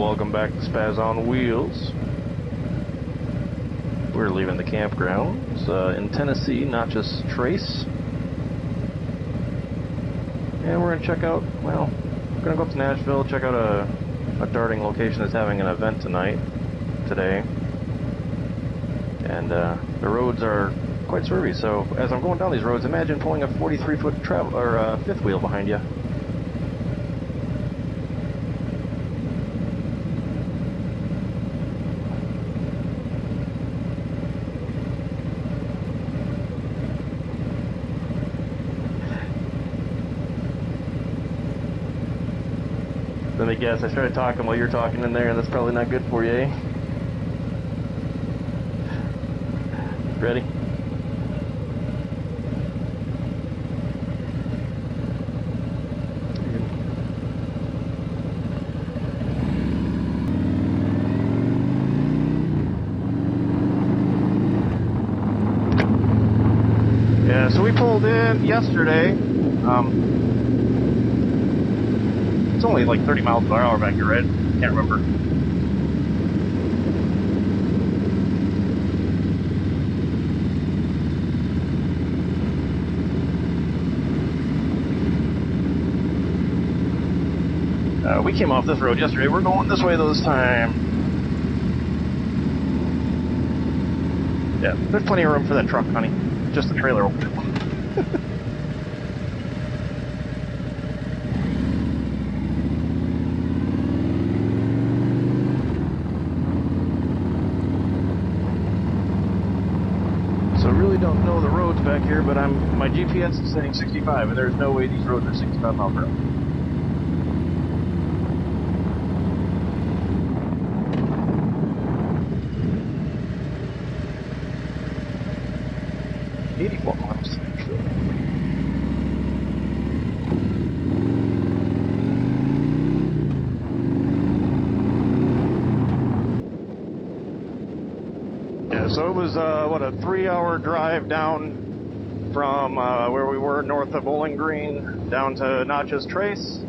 welcome back to Spaz on Wheels. We're leaving the campgrounds in Tennessee, Natchez Trace. And we're going to check out, well, we're going to go up to Nashville, check out a darting location that's having an event today. And the roads are quite swervy, so as I'm going down these roads, imagine pulling a 43-foot travel or fifth wheel behind you. Let me guess, I started talking while you're talking in there, and that's probably not good for you, eh? Ready? Yeah, so we pulled in yesterday. It's only like 30 miles per hour back here, right? Can't remember. We came off this road yesterday. We're going this way this time. Yeah, there's plenty of room for that truck, honey. Just the trailer over there. So I really don't know the roads back here, but my GPS is saying 65, and there's no way these roads are 65 miles per hour. So it was, what, a 3-hour drive down from where we were north of Bowling Green down to Natchez Trace.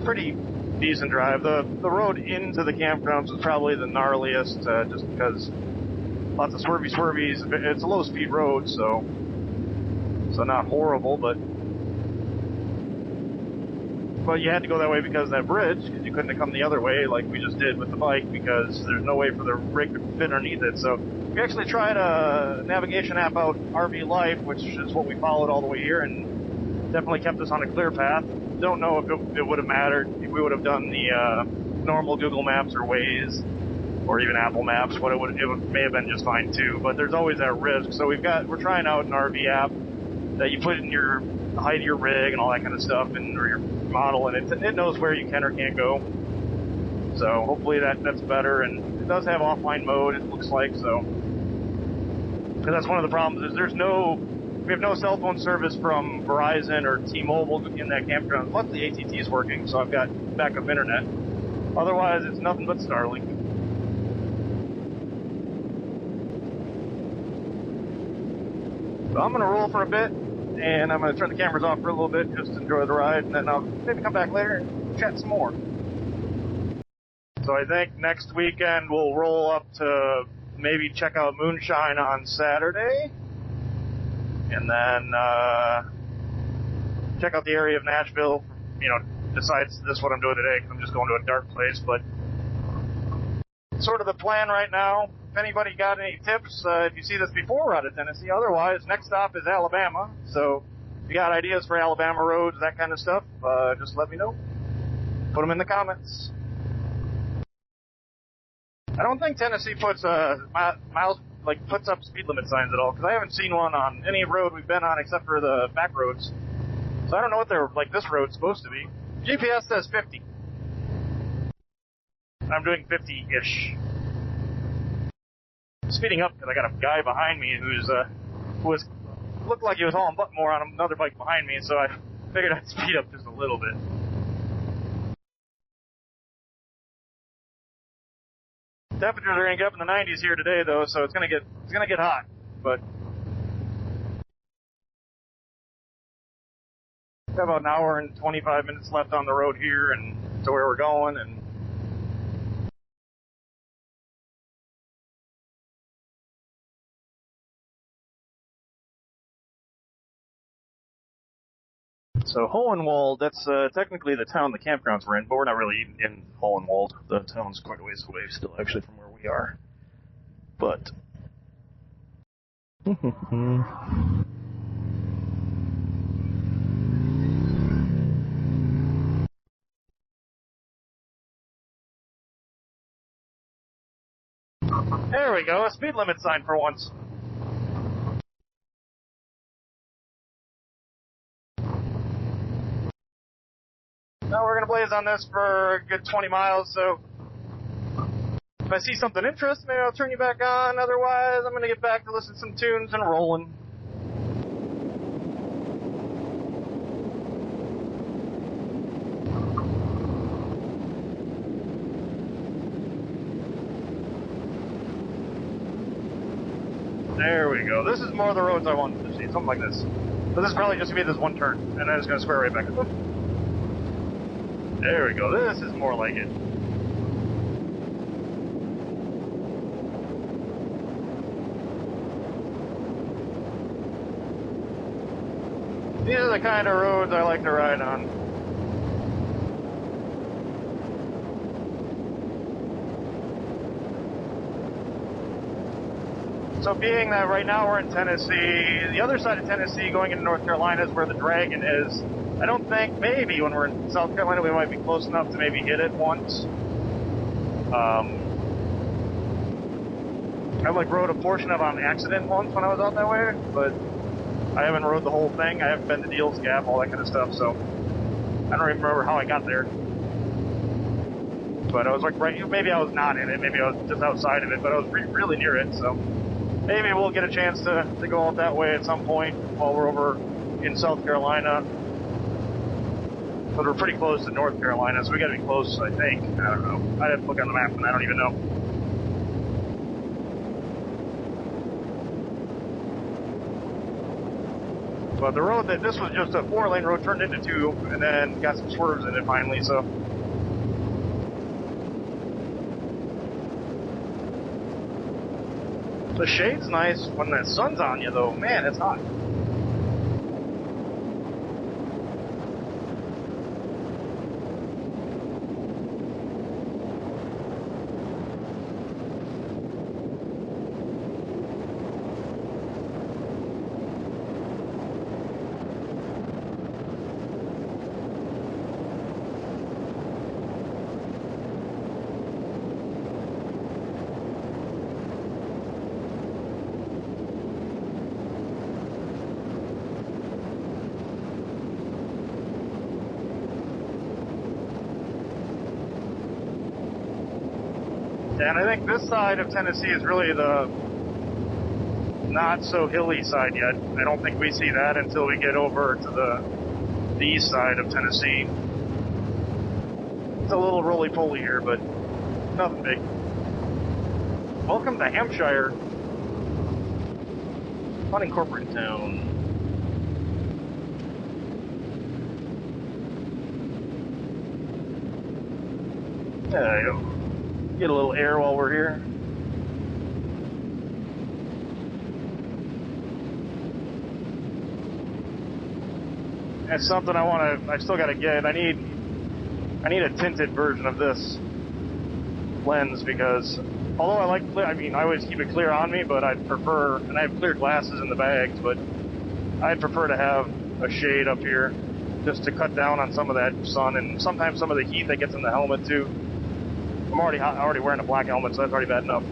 Pretty decent drive. The road into the campgrounds was probably the gnarliest, just because lots of swervies. It's a low-speed road, so not horrible, but you had to go that way because of that bridge, because you couldn't have come the other way like we just did with the bike, because there's no way for the rig to fit underneath it. So we actually tried a navigation app out, RV Life, which is what we followed all the way here, and definitely kept us on a clear path. Don't know if it would have mattered if we would have done the normal Google Maps or Waze, or even Apple Maps, but it may have been just fine too. But there's always that risk. So we're trying out an RV app that you put in your height of your rig and all that kind of stuff, or your model, and it knows where you can or can't go. So hopefully that's better, and it does have offline mode, it looks like. So, because that's one of the problems is we have no cell phone service from Verizon or T-Mobile in that campground. Luckily AT&T is working, so I've got backup internet. Otherwise, it's nothing but Starlink. So I'm gonna roll for a bit, and I'm going to turn the cameras off for a little bit, just to enjoy the ride, and then I'll maybe come back later and chat some more. So I think next weekend we'll roll up to maybe check out Moonshine on Saturday, and then check out the area of Nashville, besides this what I'm doing today, because I'm just going to a dark place, but sort of the plan right now. If anybody got any tips, if you see this before we're out of Tennessee, otherwise, next stop is Alabama. So if you got ideas for Alabama roads, that kind of stuff, just let me know. Put them in the comments. I don't think Tennessee puts puts up speed limit signs at all, because I haven't seen one on any road we've been on except for the back roads. So I don't know what they're like this road's supposed to be. GPS says 50. I'm doing 50-ish. Speeding up because I got a guy behind me who looked like he was hauling butt more on another bike behind me, so I figured I'd speed up just a little bit. Temperatures are gonna get up in the 90s here today, though, so it's gonna get hot. But we have about an hour and 25 minutes left on the road here, and to where we're going, and So Hohenwald, that's technically the town the campgrounds were in, but we're not really in Hohenwald. The town's quite a ways away still, actually, from where we are. But... There we go, a speed limit sign for once. Now we're going to blaze on this for a good 20 miles, so if I see something interesting, maybe I'll turn you back on. Otherwise, I'm going to get back to listen to some tunes and rolling. There we go. This is more of the roads I wanted to see, something like this. But this is probably just going to be this one turn, and then it's going to square right back up. There we go. This is more like it. These are the kind of roads I like to ride on. So being that right now we're in Tennessee, the other side of Tennessee going into North Carolina is where the Dragon is. I don't think, maybe when we're in South Carolina we might be close enough to maybe hit it once. I rode a portion of it on accident once when I was out that way, but I haven't rode the whole thing. I haven't been to Deals Gap, all that kind of stuff, so I don't even remember how I got there. But I was maybe I was not in it, maybe I was just outside of it, but I was really near it, so maybe we'll get a chance to go out that way at some point while we're over in South Carolina. But we're pretty close to North Carolina, so we gotta be close, I think. I don't know. I'd have to look on the map and I don't even know. But the road this was just a 4-lane road turned into 2, and then got some swerves in it finally, so. The shade's nice when the sun's on you though. Man, it's hot. And I think this side of Tennessee is really the not so hilly side yet. I don't think we see that until we get over to the east side of Tennessee. It's a little roly-poly here, but nothing big. Welcome to Hampshire. Unincorporated town. There you go. Get a little air while we're here. That's something I still gotta get. I need a tinted version of this lens because although I always keep it clear on me, but I'd prefer, and I have clear glasses in the bags, but I'd prefer to have a shade up here just to cut down on some of that sun and sometimes some of the heat that gets in the helmet too. I'm already wearing a black helmet, so that's already bad enough.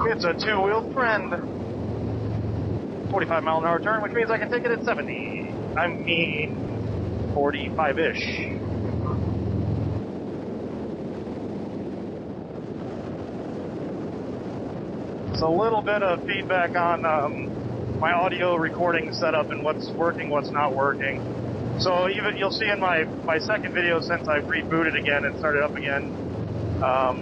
It's a two-wheeled friend. 45-mile-an-hour turn, which means I can take it at 70. I mean, 45-ish. It's a little bit of feedback on my audio recording setup and what's working, what's not working. So even you'll see in my second video since I've rebooted again and started up again, I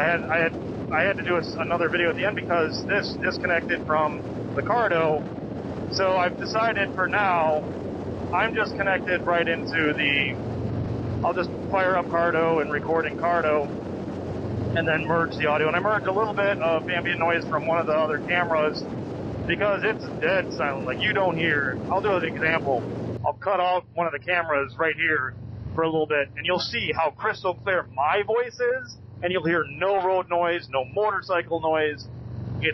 had I had to do another video at the end because this disconnected from the Cardo. So I've decided for now, I'm just connected right into I'll just fire up Cardo and record in Cardo and then merge the audio. And I merged a little bit of ambient noise from one of the other cameras because it's dead silent. Like, you don't hear. I'll do an example. I'll cut out one of the cameras right here for a little bit, and you'll see how crystal clear my voice is, and you'll hear no road noise, no motorcycle noise. You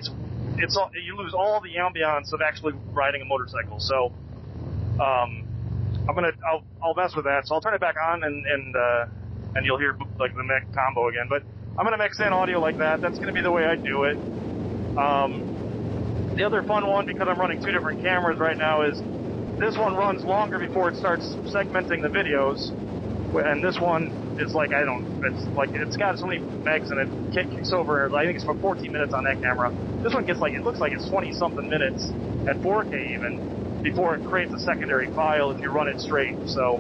lose all the ambiance of actually riding a motorcycle. So, I'll mess with that. So I'll turn it back on, and you'll hear like the mix combo again. But I'm gonna mix in audio like that. That's gonna be the way I do it. The other fun one, because I'm running two different cameras right now, is this one runs longer before it starts segmenting the videos, and this one is like, it's got so many megs and it kicks over. I think it's for 14 minutes on that camera. This one gets it looks like it's 20 something minutes at 4K even before it creates a secondary file if you run it straight. So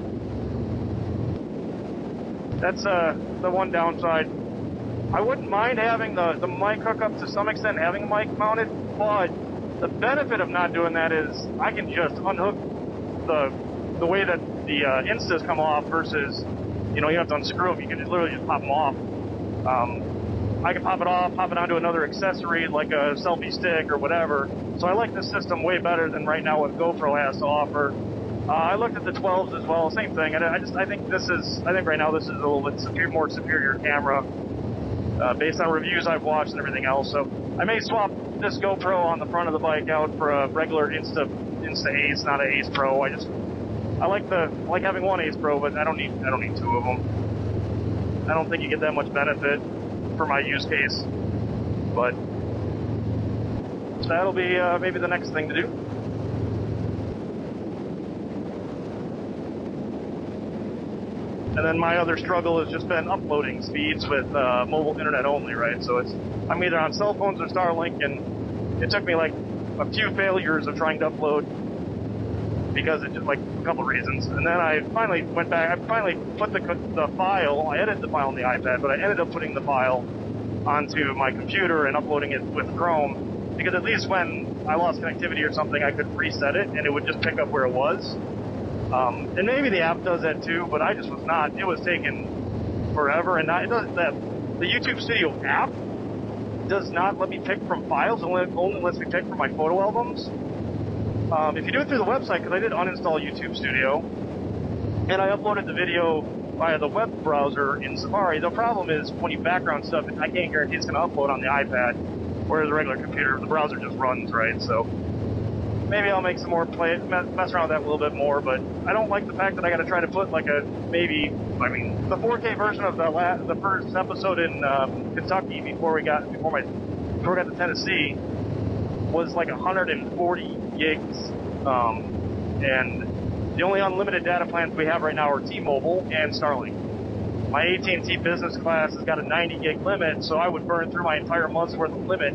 that's the one downside. I wouldn't mind having the mic hookup to some extent, having a mic mounted, but the benefit of not doing that is I can just unhook the way that the Instas come off versus, you have to unscrew them. You can literally just pop them off. I can pop it off, pop it onto another accessory like a selfie stick or whatever. So I like this system way better than right now what GoPro has to offer. I looked at the 12s as well, same thing. I think right now this is a little bit more superior camera based on reviews I've watched and everything else. So I may swap this GoPro on the front of the bike out for a regular Insta Ace, not an Ace Pro. I like having one Ace Pro, but I don't need two of them. I don't think you get that much benefit for my use case, but that'll be maybe the next thing to do. And then my other struggle has just been uploading speeds with mobile internet only, right? So I'm either on cell phones or Starlink, and it took me like a few failures of trying to upload because it just like a couple of reasons. And then I finally went back. I finally put the file. I edited the file on the iPad, but I ended up putting the file onto my computer and uploading it with Chrome, because at least when I lost connectivity or something, I could reset it and it would just pick up where it was. And maybe the app does that too, but I just was not. It was taking forever, and the YouTube Studio app does not let me pick from files. It only lets me pick from my photo albums. If you do it through the website, because I did uninstall YouTube Studio, and I uploaded the video via the web browser in Safari. The problem is when you background stuff, I can't guarantee it's going to upload on the iPad, whereas the regular computer, the browser just runs, right? So maybe I'll make some more mess around with that a little bit more, but I don't like the fact that I got to try to put the 4K version of the first episode in Kentucky before we got to Tennessee was like 140 gigs, and the only unlimited data plans we have right now are T-Mobile and Starlink. My AT&T business class has got a 90 gig limit, so I would burn through my entire month's worth of limit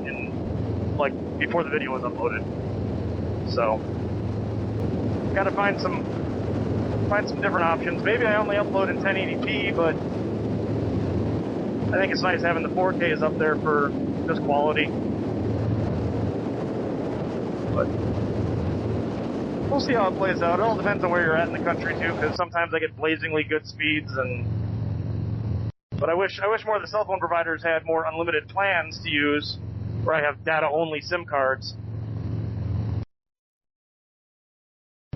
before the video was uploaded. So, got to find some different options. Maybe I only upload in 1080p, but I think it's nice having the 4Ks up there for just quality. But we'll see how it plays out. It all depends on where you're at in the country too, because sometimes I get blazingly good speeds, but I wish more of the cell phone providers had more unlimited plans to use, where I have data-only SIM cards,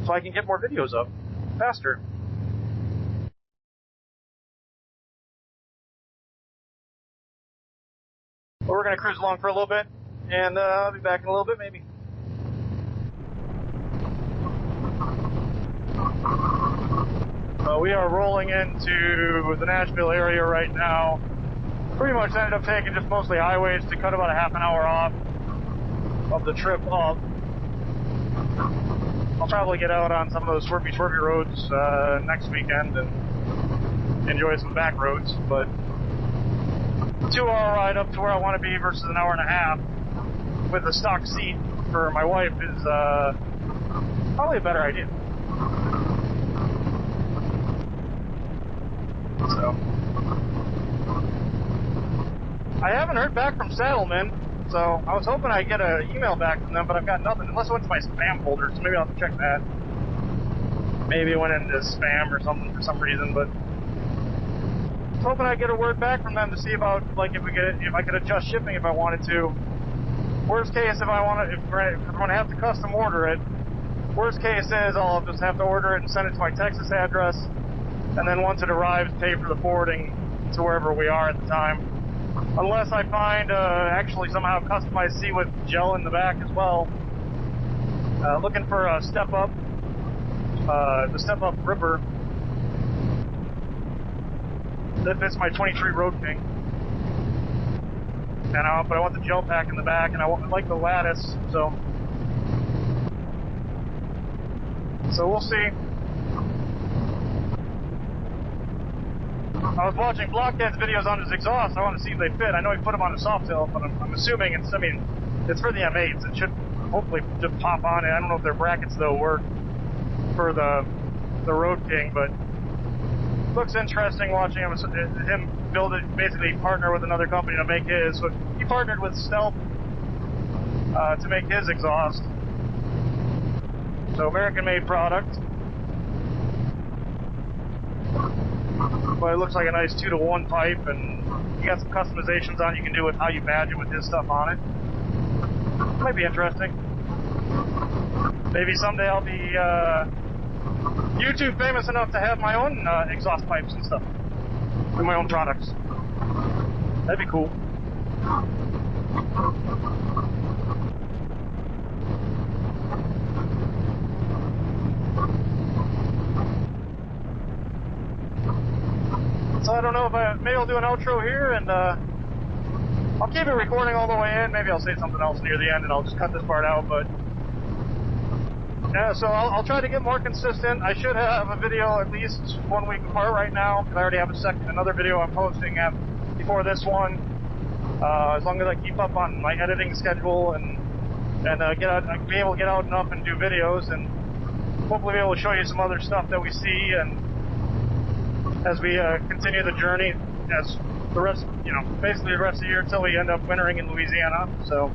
so I can get more videos up faster. But we're going to cruise along for a little bit, and I'll be back in a little bit maybe. We are rolling into the Nashville area right now. Pretty much ended up taking just mostly highways to cut about a half an hour off of the trip up. I'll probably get out on some of those swervy roads next weekend and enjoy some back roads, but 2-hour ride up to where I want to be versus an hour and a half with a stock seat for my wife is probably a better idea. So I haven't heard back from Saddlemen, so I was hoping I'd get an email back from them, but I've got nothing, unless it went to my spam folder, so maybe I'll have to check that. Maybe it went into spam or something for some reason, but I was hoping I'd get a word back from them to see about, like, if I could adjust shipping if I wanted to. Worst case, if I'm going to have to custom order it, worst case is I'll just have to order it and send it to my Texas address, and then once it arrives, pay for the forwarding to wherever we are at the time. Unless I find actually somehow customized seat with gel in the back as well. Looking for a step up, the step up gripper that fits my 23 Road King. But I want the gel pack in the back, and I like the lattice, so we'll see. I was watching Blockhead's videos on his exhaust. I want to see if they fit. I know he put them on a soft tail, but I'm assuming it's for the M8s. It should hopefully just pop on it. I don't know if their brackets though work for the Road King, but looks interesting watching him build it. Basically, partner with another company to make his. So he partnered with Stealth to make his exhaust. So American-made product. But it looks like a nice 2-to-1 pipe, and you got some customizations on you can do with how you badge it with his stuff on it. Might be interesting. Maybe someday I'll be YouTube famous enough to have my own exhaust pipes and stuff, and my own products. That'd be cool. So I don't know if maybe I'll do an outro here, and I'll keep it recording all the way in. Maybe I'll say something else near the end, and I'll just cut this part out. But yeah, so I'll try to get more consistent. I should have a video at least 1 week apart right now, because I already have another video I'm posting before this one. As long as I keep up on my editing schedule and be able to get out enough and do videos, and hopefully be able to show you some other stuff that we see, and as we continue the journey, as the rest, basically the rest of the year until we end up wintering in Louisiana. So